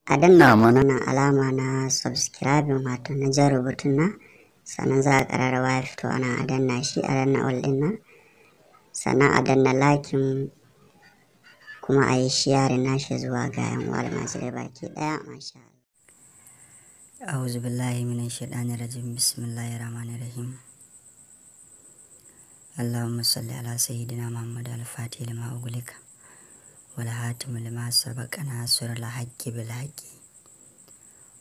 a danna mana alama na subscribing wato na jan rubutun nan, sannan za a ƙararrawa ya fito ana a danna shi, a danna all din nan, sannan a danna lakin kuma a yi sharing nashi zuwa ga yan uwa almajirai baki daya. Masha Allah. A'udhu billahi minash shaitanir rajim. Bismillahir rahmanir rahim. Allahumma salli ala sayyidina Muhammad al-Fatih lima ugulika wal hatim lima sabaqa nasirul haqqi bil haqqi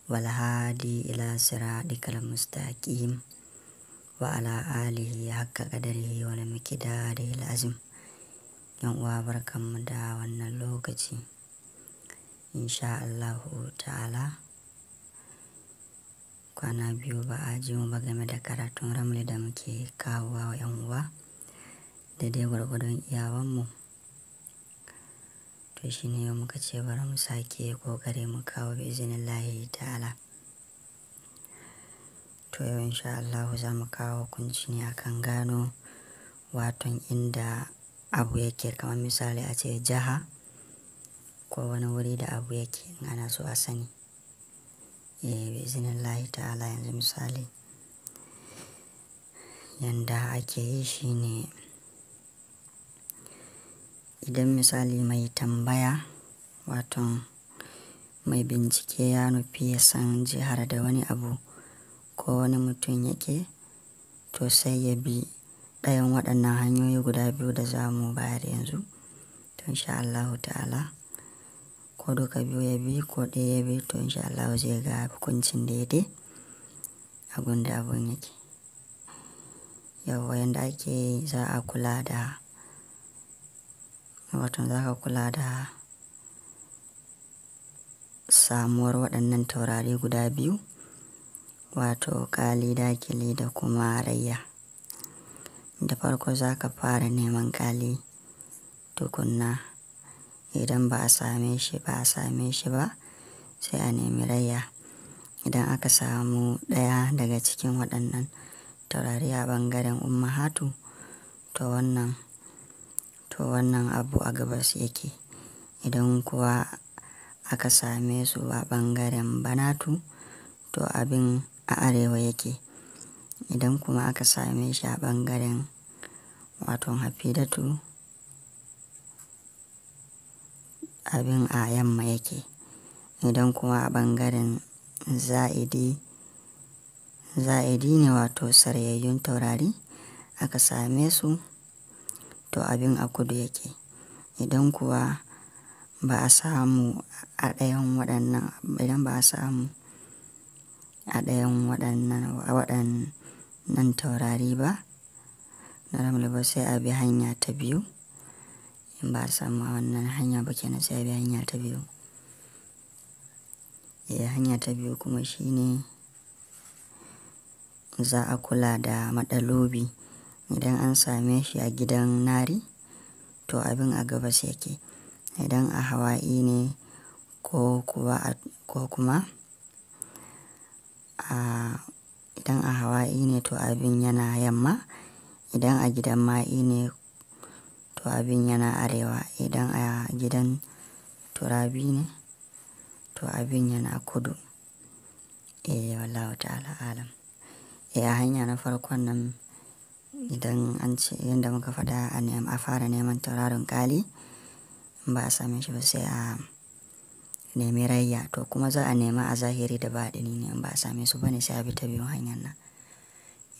wal hadi ila siratikal mustaqim wa ala alihi haqqa qadarihi wal miqdaril azim. Yan uwa barkanmu da wannan lokaci. Insha Allah ta'ala kwana biyu ba a ji mu ba game da karatun ramli da muke kawowa wa yan uwa da dai gwargwadon iyawanmu. To shine yau muka ce bari mu sake kokari mu kawo bi iznillahi ta'ala. To yau insha Allah za mu kawo hukunci ne akan gano waton inda abu yake, kamar misali a ce jaha ko wani wuri da abu yake ana so a sani. Bi iznillahi ta'ala yanzu misali yanda ake yi shine, idan misali mai tambaya waton mai bincike ya nufi ya san jihar da wani abu ko wani mutum yake, to sai ya bi ɗayan waɗannan hanyoyi guda biyu da za mu bayar yanzu. To insha Allah ta'ala ko duka biyu ya bi ko ɗaya ya bi, to insha Allah zai ga hukuncin daidai abun da abun yake. Yau yanda ake yi, za a kula da waton za ka kula da samuwar waɗannan taurari guda biyu, wato kali, dakili da kuma rayya. Da farko za ka fara neman kali tukunna, idan ba a same shi ba sai a nemi rayya. Idan aka samu ɗaya daga cikin waɗannan taurari a ɓangaren ummahatu, to wannan abu a gabas yake. Idan kuwa aka same su a ɓangaren banatu, to abin a arewa yake. Idan kuma aka same shi a ɓangaren waton hafidatu, abin a yamma yake. Idan kuma a ɓangaren za'idi ne wato saryayyun taurari aka same su, to abin a kudu yake. Idan kuwa ba a samu a ɗayan waɗannan taurari ba na ramli ba, sai a bi hanya ta biyu. In ba a samu a wannan hanya ba kenan sai a bi hanya ta biyu. Hanya ta biyu kuma shine za a kula da maɗalobi. Idan an same shi a gidan nari, to abin a gabas yake. Idan a hawa'i ne idan a hawa'i ne, to abin yana yamma. Idan a gidan ma'i ne, to abin yana arewa. Idan a gidan turabi ne, to abin yana kudu. Wallahu ta'ala alam. A hanya na farkon nan, idan an ce yadda muka faɗa a fara neman tauraron kali, in ba a same shi ba sai a nemi rayya. To kuma za a nema a zahiri da baɗini ne. In ba a same su bane sai a bi ta biyun hanyar nan.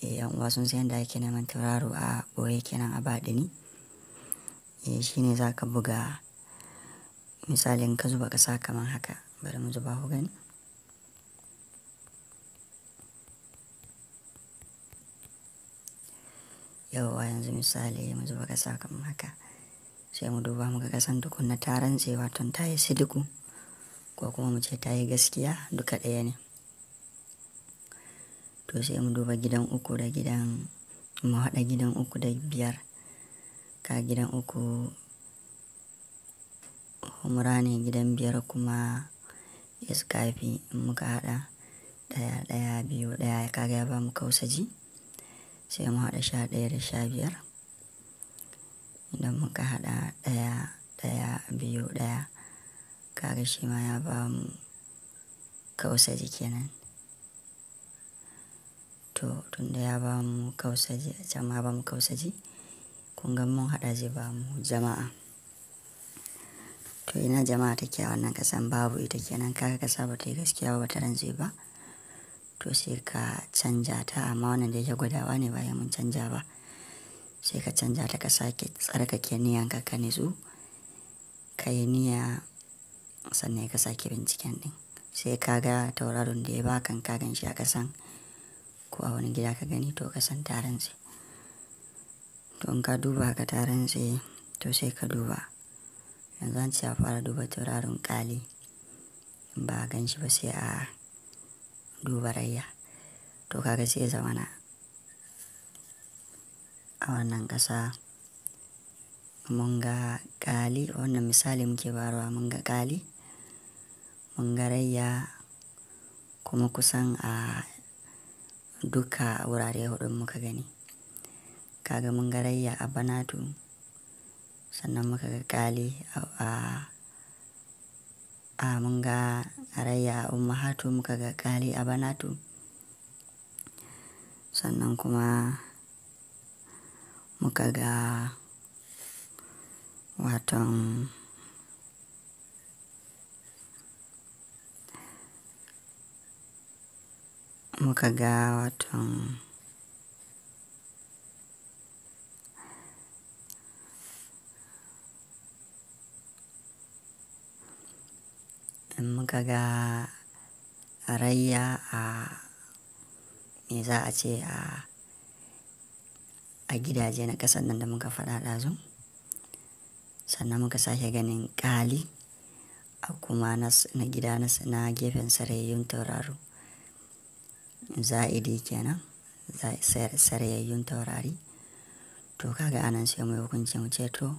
Yan uwa sun san yadda ake neman tauraro a ɓoye kenan a baɗini. Shine za ka buga misalin ka zuba ƙasa kamar haka. Bari mu zuba ku gani. Yauwa yanzu misali mu zuba ƙasa kamar haka, sai mu duba muga ƙasan tukunna ta rantse waton ta yi sidiku, ko kuma mu ce ta yi gaskiya, duka ɗaya ne. To sai mu duba gidan uku da mu haɗa gidan uku da biyar. Ka gidan uku humra ne, gidan biyar kuma iskafi. In muka haɗa ɗaya biyu ɗaya, kaga ya ba mu kausaji. Sai mu haɗa 11 da 15. Idan muka haɗa ɗaya biyu ɗaya, kaga shi ma ya ba mu kausaji kenan. To tunda ya bamu kausaji, can ma bamu kausaji, kun ga mun haɗa zai bamu jama'a. To ina jama'a take a wannan ƙasan? Babu ita kenan, kaga ƙasa ba ta yi gaskiya ba, ba ta rantse ba. To sai ka canja ta, amma wannan da yake gwadawa ne bayan mun canja ba. Sai ka canja ta, ka sake tsarkake niyyanka, ka nitsu, ka yi niyya, sannan ka sake binciken ɗin. Sai ka ga tauraron da ya baka, ka gan shi a ƙasan ko a wani gida ka gani, to ƙasan ta rantse. To in ka duba ka ta rantse, to sai ka duba. Yanzu an ce a fara duba tauraron ƙali, in ba a gan shi ba sai a duba rayya. To kaga sai ya zamana a wannan ƙasa mun ga ƙali, wannan misali muke bayarwa, mun ga ƙali, mun ga rayya, kuma kusan a duka wurare huɗun muka gani. Kaga mun ga rayya a Banatu, sannan muka ga ƙali mun ga rayya a Ummahatu, muka ga ƙali a Banatu, sannan kuma muka ga waton muka ga waton muka ga rayya me za a ce a gidaje na ƙasan nan da muka faɗa ɗazu. Sannan muka sake ganin ƙali a kuma na gida na gefen sarayayyun tauraro, za'idi kenan, sarayayyun taurari. To kaga anan sai mu yi hukunci mu ce to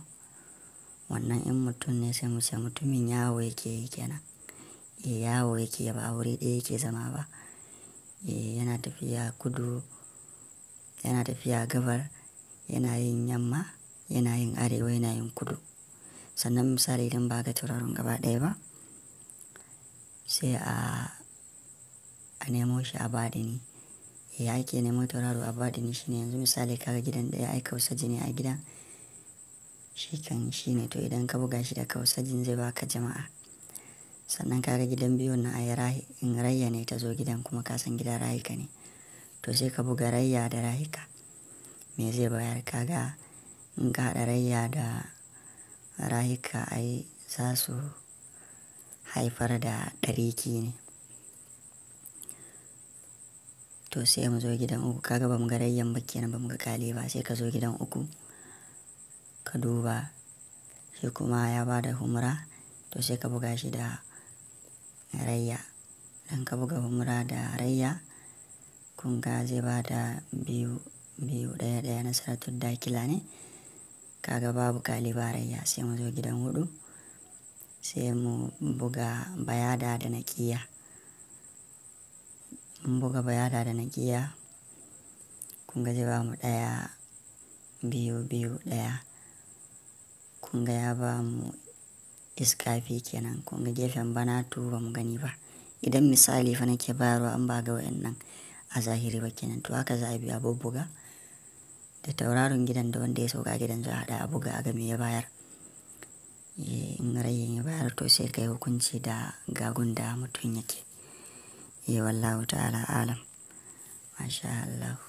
wannan in mutum ne sai mu ce mutumin yawo yake yi kenan. Yawo yake, ba a wuri ɗaya yake zama ba. Yana tafiya kudu, yana tafiya gabar, yana yin yamma, yana yin arewa, yana yin kudu. Sannan misali idan ba ga tauraron gaba ɗaya ba, sai a nemo shi a baɗini. Ya ake nemo tauraro a baɗini shine, yanzu misali kaga gidan ɗaya ai kausaji ne a gidan, shi kan shi ne. To idan ka buga shi da kausajin zai baka jama'a. Sannan kaga gidan biyun na ayi in rayya ne ta zo gidan, kuma ka san gidan rayika ne. To sai ka buga rayya da rayika, me zai bayar? Kaga in ka haɗa rayya da rayika ai za su haifar da ɗariki ne. To sai mu zo gidan uku, kaga ba mu ga rayyan ba kenan, ba mu ga ƙali ba. Sai ka zo gidan uku, ka duba shi kuma ya ba da humra, to sai ka buga shi da rayya. Idan ka buga humra da rayya, kun ga zai ba da biyu biyu, ɗaya ɗaya, nasaratul dakila ne. Kaga babu ƙali ba rayya. Sai mu zo gidan huɗu, sai mu buga bayada da naƙiya. Mun buga bayada da naƙiya, kun ga zai bamu ɗaya biyu biyu ɗaya. Kun ga ya bamu iskafi kenan. Kun ga gefen Banatu ba mu gani ba. Idan misali fa nake bayarwa, an ba ga wayannan a zahiri ba kenan. To haka za a bi a bubbuga da tauraron gidan da wanda ya sauka gidan, za a haɗa a buga a ga me ya bayar. In rayyan ya bayar, to sai ka yi hukunci da gagun da mutum yake. Wallahu ta'ala alam. Masha Allah.